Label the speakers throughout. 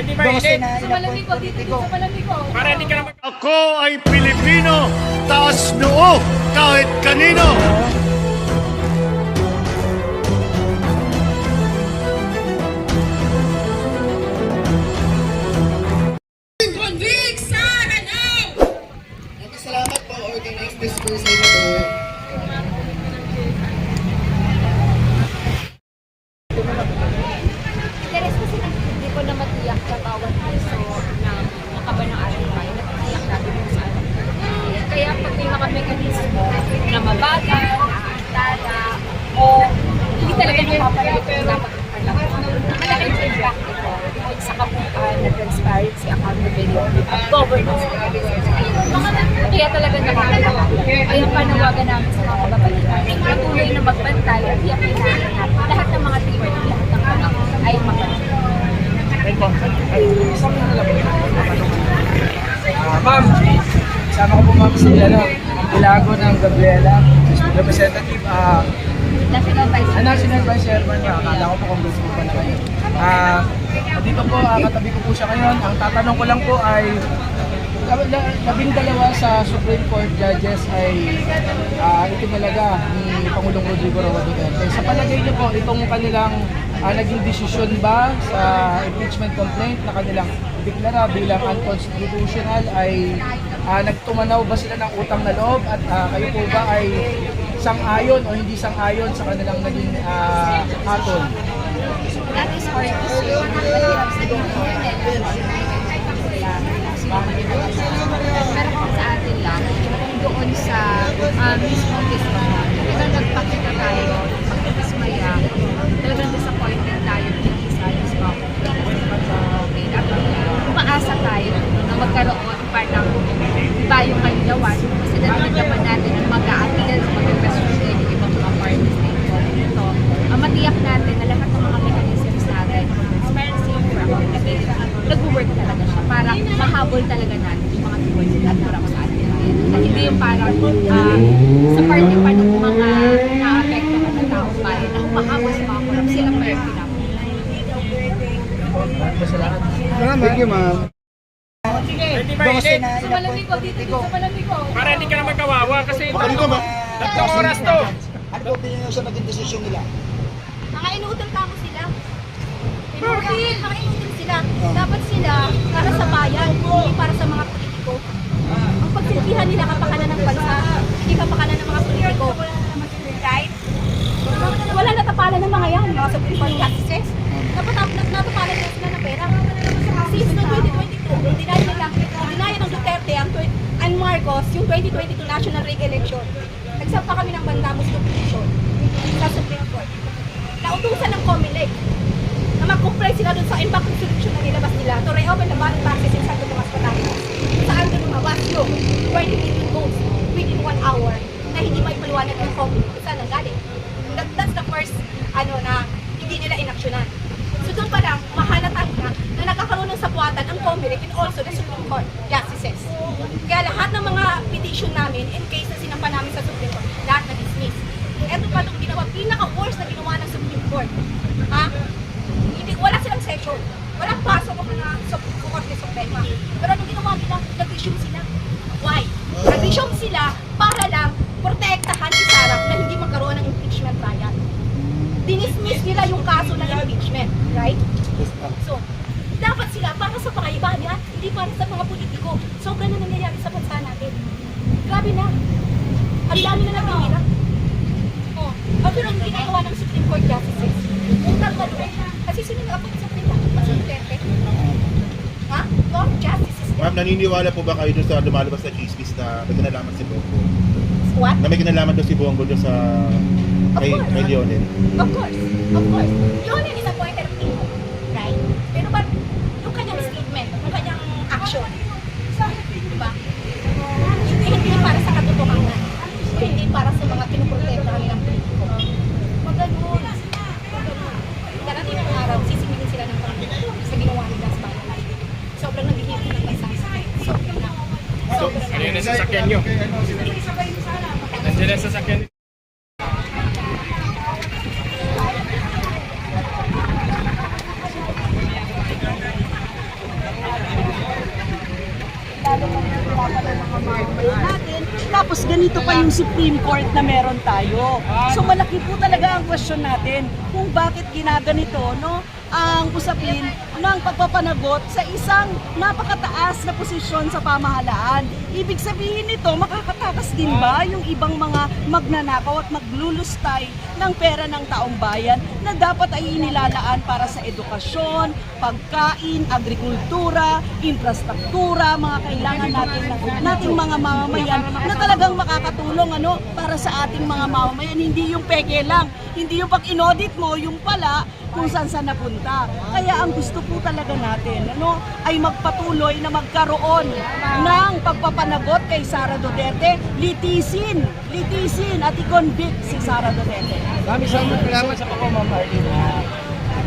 Speaker 1: Hindi mainit. Sa malamig ko, dito sa malamig ko. Para hindi ka naman...
Speaker 2: Ako ay Pilipino, taas noo kahit kanino.
Speaker 3: Salamat po, organize this person ito.
Speaker 1: Interes kasi hindi ko na matiyak sa bawat piso na makaba ng ating bayan. Natitiyak natin kung saan. Kaya pag may mga mekanismo na mabagal, naantala, o hindi talaga napapalit kung dapat malaki yung impact ito sa kabuuan na transparency, accountability, at governance. Kaya talaga nakakalawa. Kaya panawagan namin sa mga kababalikan. Patuloy na magbantay at yakin na lahat ng mga team at lahat ng mga ay magbantay.
Speaker 4: Ma'am, sama ko po ma'am si Ilago ng Gabriela, representative,
Speaker 1: National
Speaker 4: Vice Chairman niya. Akala ko po kung gusto po pa na kayo. Dito po, katabi ko po siya ngayon. Ang tatanong ko lang po ay, 12 sa Supreme Court judges ay itinalaga ni Pangulong Rodrigo Roa Duterte. Sa palagay niyo po, itong kanilang naging desisyon ba sa impeachment complaint na kanilang deklara bilang unconstitutional ay nagtumanaw ba sila ng utang na loob at kayo po ba ay sang-ayon o hindi sang-ayon sa kanilang naging hatol?
Speaker 1: That is hard to say. Mahirap pero kung sa atin lang, doon sa mismo testimony, talagang nagpakita tayo, pagkakasmaya, talagang disappointed tayo ng isa yung smoking. At umaasa tayo na magkaroon parang tayong kalinawan kasi naman natin ang mag-a-appeal, mag-question yung ibang mga parties na ito. Matiyak natin na lahat ng mga mechanisms natin, transparency, accountability, nag-work talaga siya para mahabol talaga natin yung mga keywords at kurang sa atin. At hindi yung parang sa party pa ng mga na-apektuhan ng taong bayan na humahabol sa mga kurang sila pa yung pinapos.
Speaker 3: Thank you, ma'am.
Speaker 1: Hindi mainit. Sa malamig ko, dito sa malamig ko.
Speaker 5: Para hindi ka naman kawawa kasi
Speaker 3: Ano ba?
Speaker 5: 3 oras to.
Speaker 3: Ano ba opinion sa naging desisyon nila?
Speaker 1: Mga inuutang tamo sila. Mga inuutang sila. Dapat sila para sa bayan, hindi para sa mga politiko. Ang pagsilbihan nila kapakanan ng bansa, hindi kapakanan ng mga politiko. Right? Wala natapalan ng mga yan, mga Supreme Court justices. Dapat natapalan nila sila ng pera. Since noong 2022, dinaya ng Duterte ang Marcos yung 2022 national rig election. Nagsampa kami ng bandamos petition sa Supreme Court. Nautusan ng COMELEC na mag-comply sila dun sa impact resolution na nilabas nila to reopen the ballot boxes in Santo Tomas, Batangas. Saan doon lumabas yung 20 million votes within 1 hour na hindi may paliwanag ng COMELEC kung saan nanggaling. That's the first na hindi nila inaksyonan. So doon pa lang, mahalata na nagkakaroon ng sapuatan ang COMELEC and also the Supreme Court justices. Kaya lahat ng mga petition namin, in case na sinampa namin sa Supreme Court, lahat na-dismiss. Ito pa itong ginawa, pinaka-worst na ginawa ng Supreme Court. Wala silang session. Walang pasok ko na sa Korte Suprema. Pero anong ginawa nila? Nag-resume sila. Why? Nag-resume sila para lang protektahan si Sarah na hindi magkaroon ng impeachment trial. Dinismiss nila yung kaso ng impeachment. Right? So, dapat sila para sa pakaibahan, hindi para sa mga politiko. Sobrang na nangyayari sa bansa natin. Grabe na. Ang dami na naghihirap. Pero ang ginagawa ng Supreme Court justices, utang na loob. Kasi sino nag-apot sa Supreme Court? Mas Duterte. Court justices.
Speaker 6: Ma'am, naniniwala po ba kayo dun sa lumalabas na chismis na may kinalaman si Bongo?
Speaker 1: What?
Speaker 6: Na may kinalaman doon si Bongo doon sa kay Lionel?
Speaker 1: Of course. Of course. Lionel is appointed people. Right? Pero ba, yung kanyang statement, yung kanyang action, diba? Hindi para sa katotohanan. Hindi para sa mga pinuprotektahan nilang politiko. Maganon. Darating ang araw, sisingilin sila ng Panginoon sa ginawa nila sa bayan natin. Sobrang naghihirap ng bansa. Sobrang na. Sobrang na.
Speaker 5: Ano yung nasasakyan nyo? Nandiyan na sasakyan.
Speaker 7: mamamayan natin. Tapos ganito pa yung Supreme Court na meron tayo. So malaki po talaga ang question natin kung bakit ginaganito, no, ang usapin ng pagpapanagot sa isang napakataas na posisyon sa pamahalaan. Ibig sabihin nito, makakatakas din ba yung ibang mga magnanakaw at maglulustay ng pera ng taong bayan na dapat ay inilalaan para sa edukasyon, pagkain, agrikultura, infrastruktura, mga kailangan nating mga mamamayan na talagang makakatulong para sa ating mga mamamayan. Hindi yung peke lang, hindi yung pag inaudit mo, yung pala kung saan napunta. Kaya ang gusto po talaga natin ay magpatuloy na magkaroon ng pagpapanagot kay Sara Duterte, litisin at i-convict si Sara Duterte.
Speaker 4: Maraming salamat sa po, Ma'am Arlene.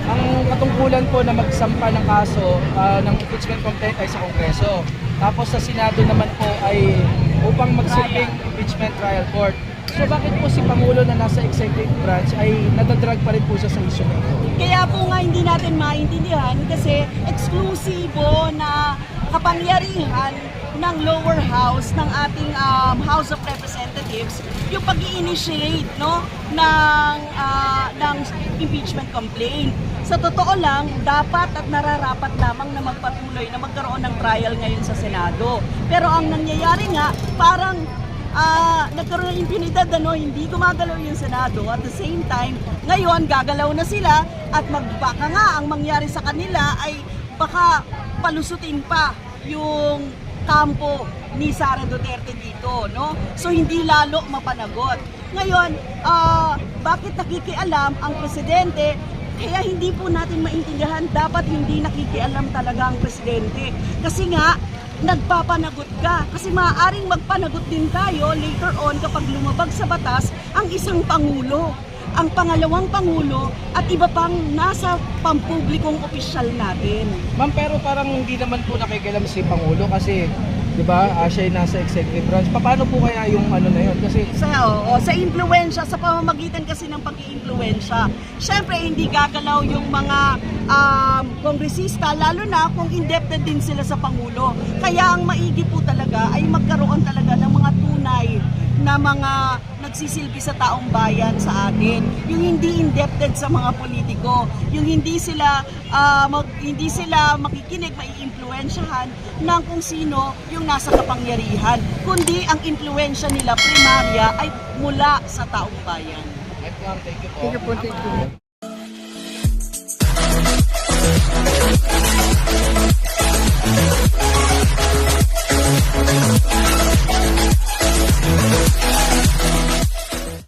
Speaker 4: Ang katungkulan po na magsampa ng kaso ng impeachment complaint ay sa Kongreso. Tapos sa Senado naman po ay upang magsilbing impeachment trial court. So bakit po si Pangulo na nasa executive branch ay nadadrag pa rin po siya sa issue na ito?
Speaker 7: Kaya po nga hindi natin maintindihan kasi eksklusibo na kapangyarihan ng lower house ng ating House of Representatives yung pag-i-initiate ng impeachment complaint. Sa totoo lang, dapat at nararapat lamang na magpatuloy na magkaroon ng trial ngayon sa Senado. Pero ang nangyayari nga, parang nagkaroon ng impunidad, hindi gumagalaw yung Senado. At the same time, ngayon gagalaw na sila at baka nga ang mangyari sa kanila ay baka palusutin pa yung kampo ni Sara Duterte dito, no? So hindi lalo mapanagot. Ngayon, bakit nakikialam ang presidente? Kaya hindi po natin maintindihan, dapat hindi nakikialam talaga ang presidente. Kasi nga, nagpapanagot ka. Kasi maaaring magpanagot din tayo later on kapag lumabag sa batas ang isang pangulo, ang pangalawang pangulo at iba pang nasa pampublikong opisyal natin.
Speaker 4: Ma'am, pero parang hindi naman po nakikialam si Pangulo kasi, di ba, siya ay nasa executive branch. Paano po kaya yung na yun? Kasi
Speaker 7: Sa impluensya, sa pamamagitan kasi ng pag-iimpluensya. Siyempre, hindi gagalaw yung mga kongresista, lalo na kung indebted din sila sa Pangulo. Kaya ang maigi po talaga ay magkaroon talaga ng mga tunay na mga nagsisilbi sa taong bayan sa atin. Yung hindi indebted sa mga politiko, yung hindi sila makikinig, maiimpluwensyahan ng kung sino yung nasa kapangyarihan, kundi ang impluwensya nila primarya ay mula sa taong bayan.
Speaker 4: Thank you po.
Speaker 3: Thank you.